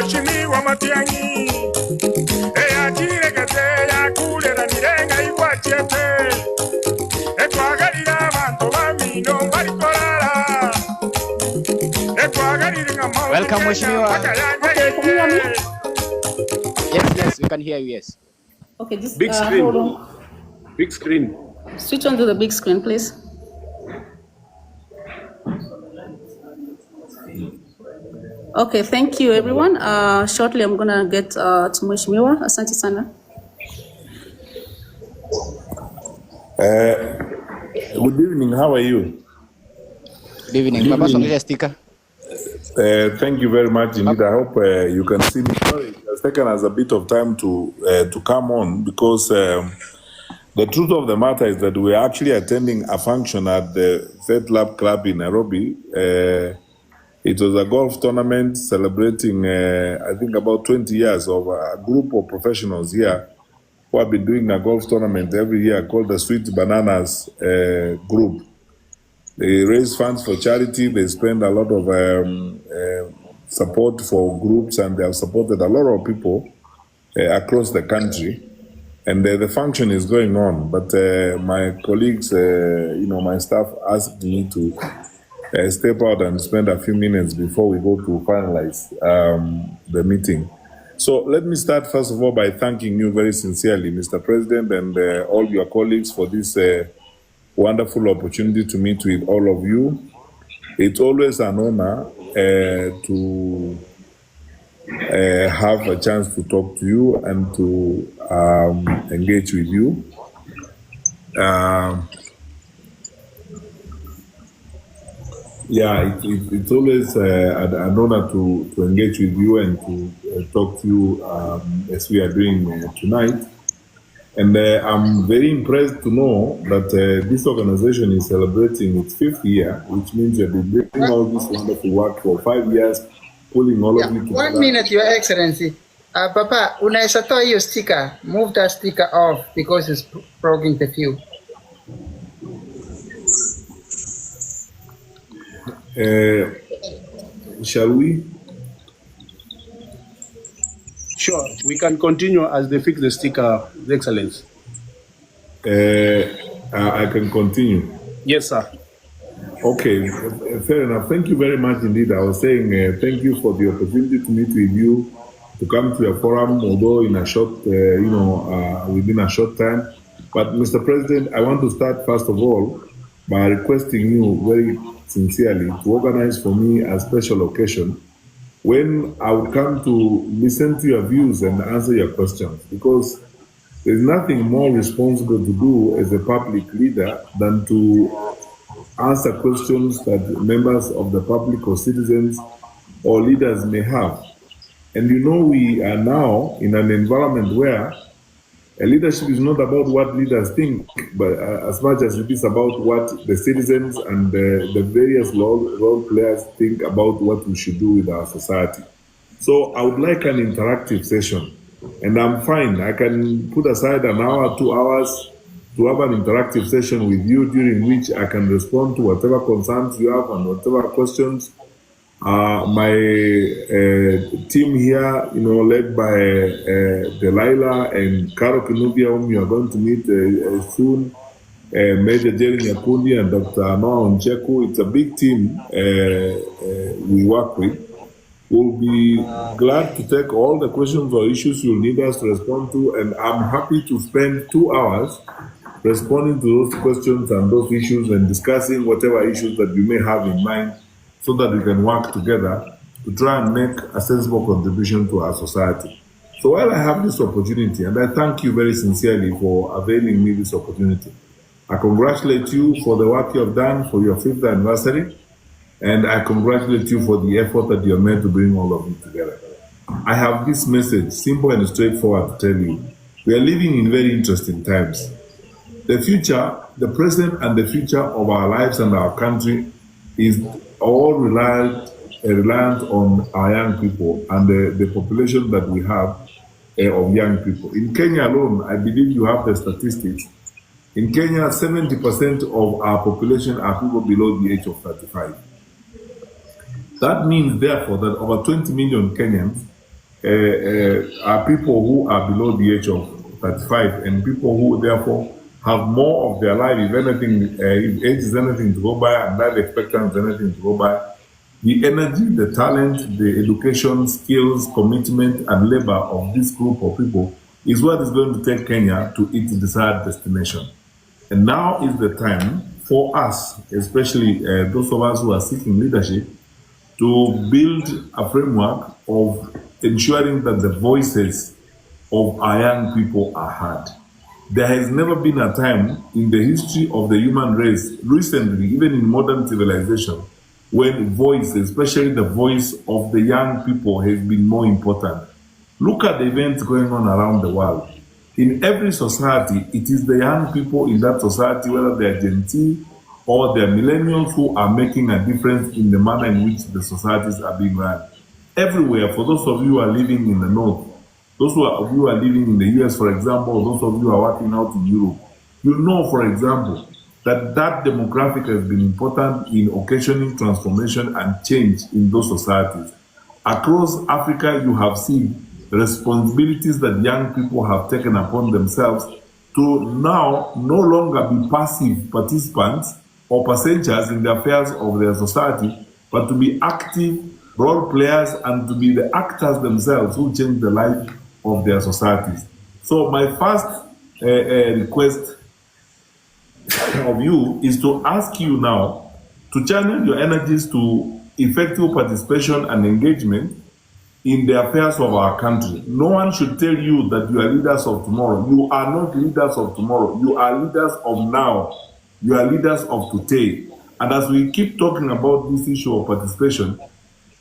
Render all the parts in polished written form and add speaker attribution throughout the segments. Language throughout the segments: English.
Speaker 1: Mheshimiwa Matiang'i eyachiregete yakulera nirenga ikwachete etwagarira abantu bamino barikorara etwagarira ngamo.
Speaker 2: Welcome, Mheshimiwa.
Speaker 3: Okay, can you hear me?
Speaker 2: Yes, we can hear you, yes.
Speaker 3: Okay, just
Speaker 4: Big screen.
Speaker 3: hold on.
Speaker 4: Big screen.
Speaker 3: Switch on to the big screen, please. Okay, thank you, everyone. Shortly, I'm gonna get to Mheshimiwa. Asante sana.
Speaker 5: Good evening. How are you?
Speaker 2: Good evening. Papa, songesha sticker.
Speaker 5: Thank you very much indeed. I hope you can see me. Sorry, it has taken us a bit of time to come on because the truth of the matter is that we're actually attending a function at the Faith Lab Club in Nairobi. It was a golf tournament celebrating, I think, about 20 years of a group of professionals here who have been doing a golf tournament every year called the Sweet Bananas Group. They raise funds for charity. They spend a lot of support for groups, and they have supported a lot of people across the country. And the function is going on. But my colleagues, my staff asked me to step out and spend a few minutes before we go to finalize the meeting. So let me start first of all by thanking you very sincerely, Mr. President, and all your colleagues for this wonderful opportunity to meet with all of you. It's always an honor to have a chance to talk to you and to engage with you. It's always an honor to engage with you and to talk to you as we are doing tonight. And I'm very impressed to know that this organization is celebrating its 5th year, which means you've been doing all this wonderful work for 5 years, pulling all of you together.
Speaker 6: 1 minute, Your Excellency. Papa, unaweza toa hiyo sticker. Move that sticker off because it's blocking the view.
Speaker 5: Shall we?
Speaker 4: Sure, we can continue as they fix the sticker, Your Excellency.
Speaker 5: I can continue.
Speaker 4: Yes, sir.
Speaker 5: Okay, fair enough. Thank you very much indeed. I was saying thank you for the opportunity to meet with you, to come to a forum, although in a short, within a short time. But Mr. President, I want to start first of all by requesting you very sincerely to organize for me a special occasion when I would come to listen to your views and answer your questions, because there's nothing more responsible to do as a public leader than to answer questions that members of the public or citizens or leaders may have. And we are now in an environment where leadership is not about what leaders think, but as much as it is about what the citizens and the various role players think about what we should do with our society. So I would like an interactive session, and I'm fine. I can put aside an hour, 2 hours to have an interactive session with you during which I can respond to whatever concerns you have and whatever questions. My team here, led by Delilah and Karo Kinuvia, whom you are going to meet soon, Major Jerry Nyakundi and Dr. Noah Oncheku. It's a big team we work with. We'll be glad to take all the questions or issues you'll need us to respond to, and I'm happy to spend 2 hours responding to those questions and those issues and discussing whatever issues that you may have in mind, so that we can work together to try and make a sensible contribution to our society. So while I have this opportunity, and I thank you very sincerely for availing me this opportunity, I congratulate you for the work you have done for your 5th anniversary, and I congratulate you for the effort that you have made to bring all of you together. I have this message, simple and straightforward, to tell you. We are living in very interesting times. The future, the present and the future of our lives and our country is all reliant on our young people and the population that we have of young people. In Kenya alone, I believe you have the statistics. In Kenya, 70% of our population are people below the age of 35. That means, therefore, that over 20 million Kenyans are people who are below the age of 35 and people who therefore have more of their life, if anything, if age is anything to go by and life expectancy is anything to go by, the energy, the talent, the education, skills, commitment, and labor of this group of people is what is going to take Kenya to its desired destination. And now is the time for us, especially those of us who are seeking leadership, to build a framework of ensuring that the voices of our young people are heard. There has never been a time in the history of the human race, recently, even in modern civilization, when voice, especially the voice of the young people, has been more important. Look at the events going on around the world. In every society, it is the young people in that society, whether they are Gen Z or they are millennials, who are making a difference in the manner in which the societies are being run. Everywhere, for those of you who are living in the North, those of you who are living in the US, for example, those of you who are working out in Europe, you know, for example, that demographic has been important in occasioning transformation and change in those societies. Across Africa, you have seen the responsibilities that young people have taken upon themselves to now no longer be passive participants or passengers in the affairs of their society, but to be active role players and to be the actors themselves who change the life of their societies. So my first request of you is to ask you now to channel your energies to effective participation and engagement in the affairs of our country. No one should tell you that you are leaders of tomorrow. You are not leaders of tomorrow. You are leaders of now. You are leaders of today. And as we keep talking about this issue of participation,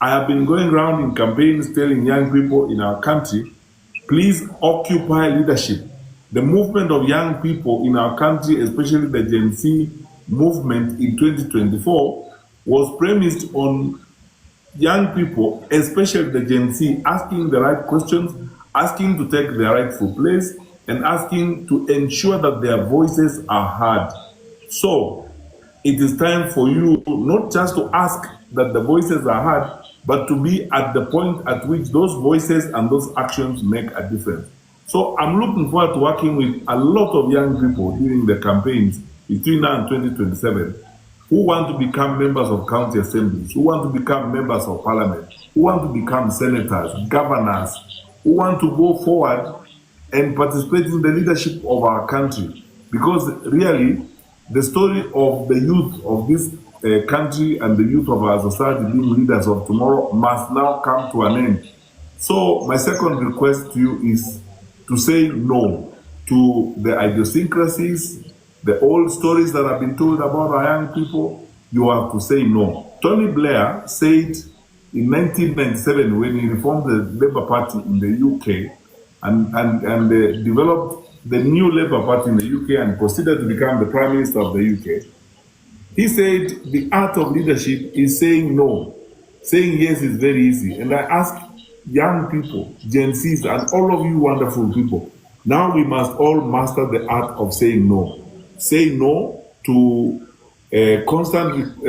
Speaker 5: I have been going around in campaigns telling young people in our country, please occupy leadership. The movement of young people in our country, especially the Gen Z movement in 2024, was premised on young people, especially the Gen Z, asking the right questions, asking to take their rightful place, and asking to ensure that their voices are heard. So, it is time for you not just to ask that the voices are heard, but to be at the point at which those voices and those actions make a difference. So I'm looking forward to working with a lot of young people during the campaigns between now and 2027 who want to become members of county assemblies, who want to become members of parliament, who want to become senators, governors, who want to go forward and participate in the leadership of our country. Because really, the story of the youth of this country and the youth of our society being leaders of tomorrow must now come to an end. So my second request to you is to say no to the idiosyncrasies, the old stories that have been told about our young people. You have to say no. Tony Blair said in 1997 when he reformed the Labour Party in the UK and developed the new Labour Party in the UK and proceeded to become the Prime Minister of the UK, he said the art of leadership is saying no. Saying yes is very easy. And I ask young people, Gen Zs, and all of you wonderful people, now we must all master the art of saying no. Say no to constant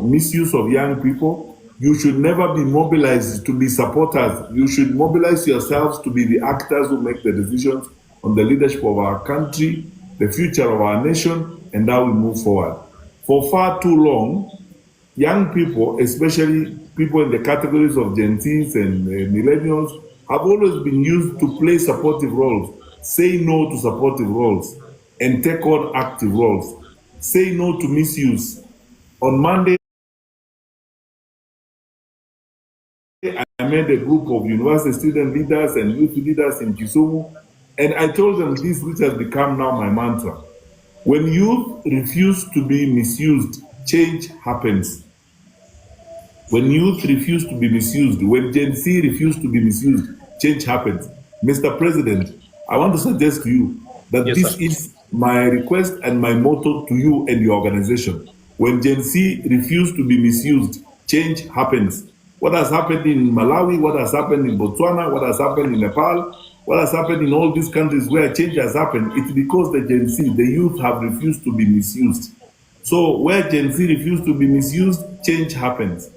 Speaker 5: misuse of young people. You should never be mobilized to be supporters. You should mobilize yourselves to be the actors who make the decisions on the leadership of our country, the future of our nation, and how we move forward. For far too long, young people, especially people in the categories of Gen Zs and millennials, have always been used to play supportive roles. Say no to supportive roles and take on active roles. Say no to misuse. On Monday, I met a group of university student leaders and youth leaders in Kisumu, and I told them this, which has become now my mantra. When youth refuse to be misused, change happens. When youth refuse to be misused, when Gen Z refuse to be misused, change happens. Mr. President, I want to suggest to you that this is my request and my motto to you and your organization. When Gen Z refuse to be misused, change happens. What has happened in Malawi, what has happened in Botswana, what has happened in Nepal, what has happened in all these countries where change has happened, it's because the Gen Z, the youth, have refused to be misused. So where Gen Z refuse to be misused, change happens.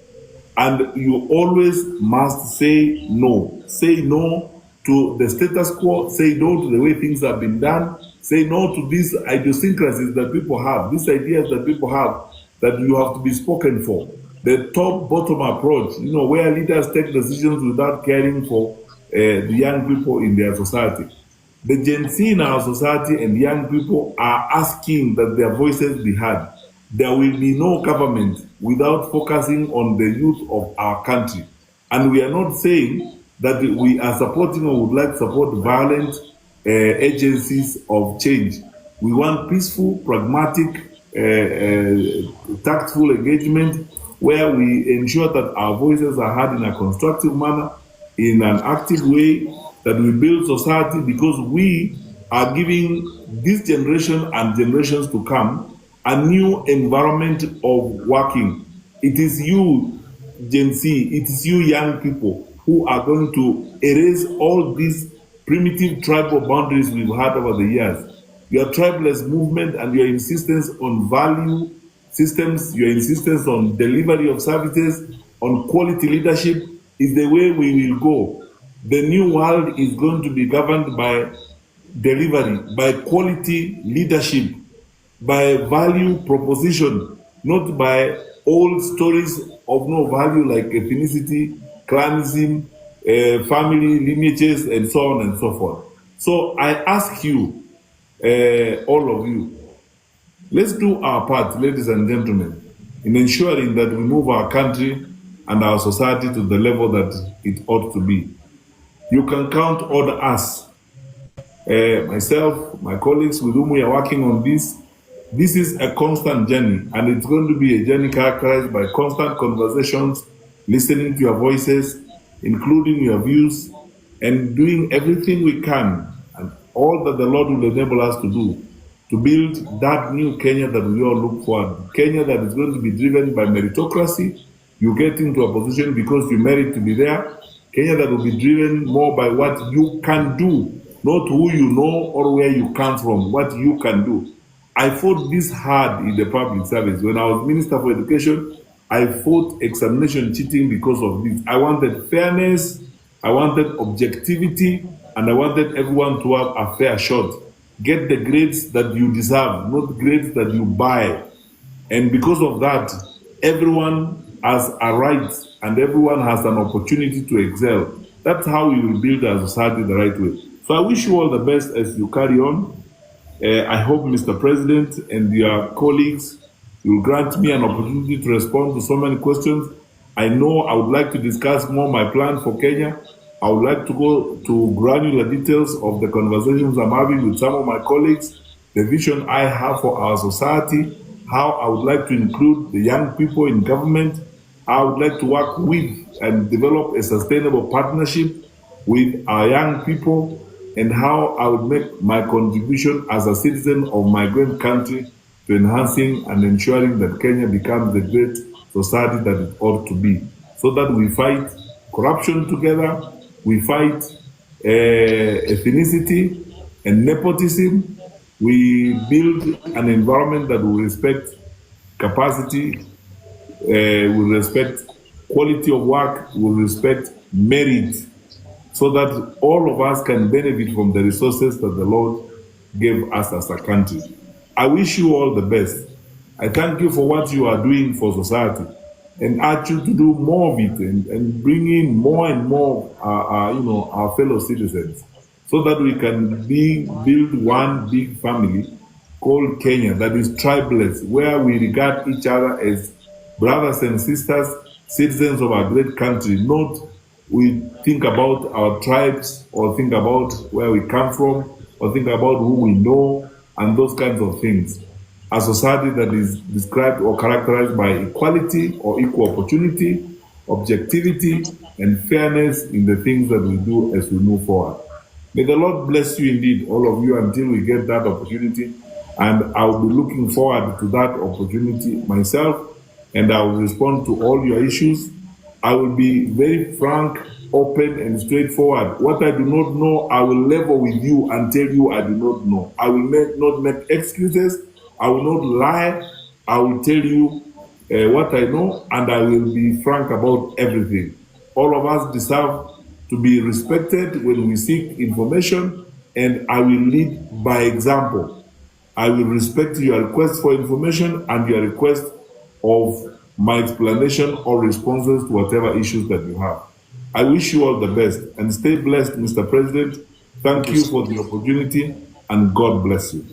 Speaker 5: And you always must say no. Say no to the status quo, say no to the way things have been done, say no to these idiosyncrasies that people have, these ideas that people have that you have to be spoken for. The top-bottom approach, where leaders take decisions without caring for the young people in their society. The Gen Z in our society and young people are asking that their voices be heard. There will be no government without focusing on the youth of our country. And we are not saying that we are supporting or would like to support violent agencies of change. We want peaceful, pragmatic, tactful engagement where we ensure that our voices are heard in a constructive manner, in an active way, that we build society, because we are giving this generation and generations to come a new environment of working. It is you, Gen Z, it is you young people who are going to erase all these primitive tribal boundaries we've had over the years. Your tribalist movement and your insistence on value systems, your insistence on delivery of services, on quality leadership is the way we will go. The new world is going to be governed by delivery, by quality leadership, by value proposition, not by old stories of no value like ethnicity, clanism, family lineages, and so on and so forth. So I ask you, all of you, let's do our part, ladies and gentlemen, in ensuring that we move our country and our society to the level that it ought to be. You can count on us, myself, my colleagues with whom we are working on this. This is a constant journey, and it's going to be a journey characterized by constant conversations, listening to your voices, including your views, and doing everything we can, and all that the Lord will enable us to do, to build that new Kenya that we all look for. Kenya that is going to be driven by meritocracy. You get into a position because you merit to be there. Kenya that will be driven more by what you can do, not who you know or where you come from, what you can do. I fought this hard in the public service. When I was Minister for Education, I fought examination cheating because of this. I wanted fairness, I wanted objectivity, and I wanted everyone to have a fair shot. Get the grades that you deserve, not grades that you buy. And because of that, everyone has a right and everyone has an opportunity to excel. That's how we will build our society the right way. So I wish you all the best as you carry on. I hope, Mr. President and your colleagues, will grant me an opportunity to respond to so many questions. I know I would like to discuss more my plan for Kenya. I would like to go to granular details of the conversations I'm having with some of my colleagues, the vision I have for our society, how I would like to include the young people in government. I would like to work with and develop a sustainable partnership with our young people, and how I would make my contribution as a citizen of my great country to enhancing and ensuring that Kenya becomes the great society that it ought to be, so that we fight corruption together, we fight ethnicity and nepotism, we build an environment that will respect capacity, will respect quality of work, will respect merit, so that all of us can benefit from the resources that the Lord gave us as a country. I wish you all the best. I thank you for what you are doing for society, and urge you to do more of it and bring in more and more our fellow citizens, so that we can build one big family called Kenya that is tribalist, where we regard each other as brothers and sisters, citizens of our great country, not we think about our tribes or think about where we come from or think about who we know and those kinds of things. A society that is described or characterized by equality or equal opportunity, objectivity, and fairness in the things that we do as we move forward. May the Lord bless you indeed, all of you, until we get that opportunity. And I will be looking forward to that opportunity myself, and I will respond to all your issues. I will be very frank, open, and straightforward. What I do not know, I will level with you and tell you I do not know. I will not make excuses. I will not lie. I will tell you what I know, and I will be frank about everything. All of us deserve to be respected when we seek information, and I will lead by example. I will respect your request for information and your request of my explanation or responses to whatever issues that you have. I wish you all the best and stay blessed, Mr. President. Thank you for the opportunity, and God bless you.